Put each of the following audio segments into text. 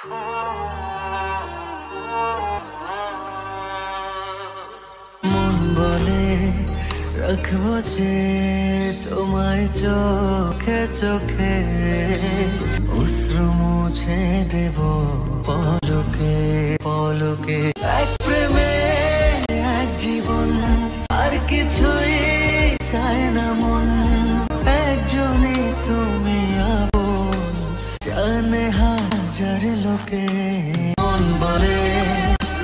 মন বলে রাখবো যে তোমায় চোখে চোখে, অশ্রু মুছে দেব পলকে পলকে। এক প্রেমে এক জীবন, আর কিছুই চায় না মন। একজনই তুমি আপন, জানে হাজার লোকে। মন বলে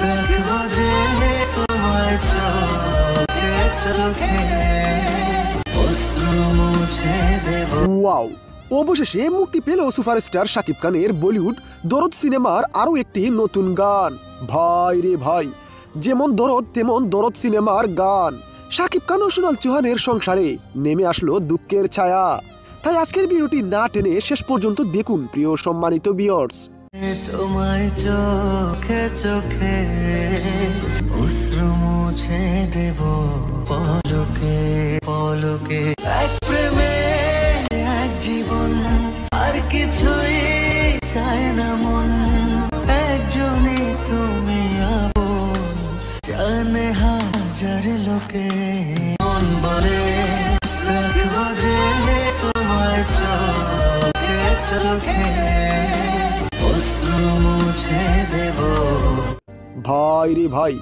রাখবো যে তোমায় চোখে চোখে, অশ্রু মুছে দেব। ওয়াও, অবশেষে মুক্তি পেল সুপারস্টার শাকিব খানের বলিউড দরদ সিনেমার আরো একটি নতুন গান। ভাই রে ভাই, যেমন দরদ তেমন দরদ সিনেমার গান। শাকিব খান ও সোনাল চৌহানের সংসারে নেমে আসলো দুঃখের ছায়া। তাই আজকের ভিডিওটি না টেনে শেষ পর্যন্ত দেখুন প্রিয় সম্মানিত ভিউয়ার্স। তোমায় চোখে চোখে, অশ্রু মুছে দেব পলকে পলকে। এক প্রেমে এক জীবন, আর কিছুই চায় না মন। একজনই তুমি আপন, জানে হাজার লোকে। মন বলে রাখবো যে তোমায় চোখে চোখে, অশ্রু মুছে দেব। ভাই রে ভাই,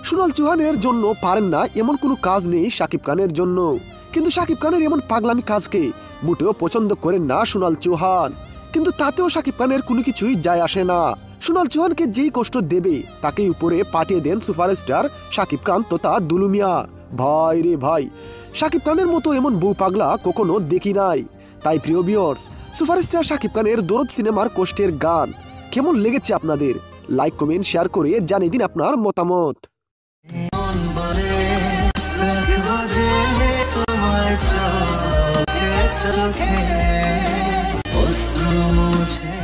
সোনাল চৌহানের জন্য পারেন না এমন কোনো কাজ নেই শাকিব খানের জন্য। কিন্তু শাকিব খানের এমন পাগলামি কাজকে মোটেও পছন্দ করেন না সোনাল চৌহান। কিন্তু তাতেও শাকিব খানের কোনো কিছুই যায় আসে না। সোনাল চৌহানকে যেই কষ্ট দেবে তাকেই উপরে পাঠিয়ে দেন সুপারস্টার শাকিব খান তথা দুলু মিয়া। ভাই রে ভাই, শাকিব খানের মতো এমন বউ পাগলা কখনো দেখি নাই। তাই প্রিয় ভিউয়ার্স, সুপারস্টার শাকিব খানের দরদ সিনেমার কষ্টের গান কেমন লেগেছে আপনাদের? লাইক কমেন্ট শেয়ার করে জানিয়ে দিন আপনার মতামত। মন বলে রাখবো যে তোমায় চোখে চোখে, অশ্রু মুছে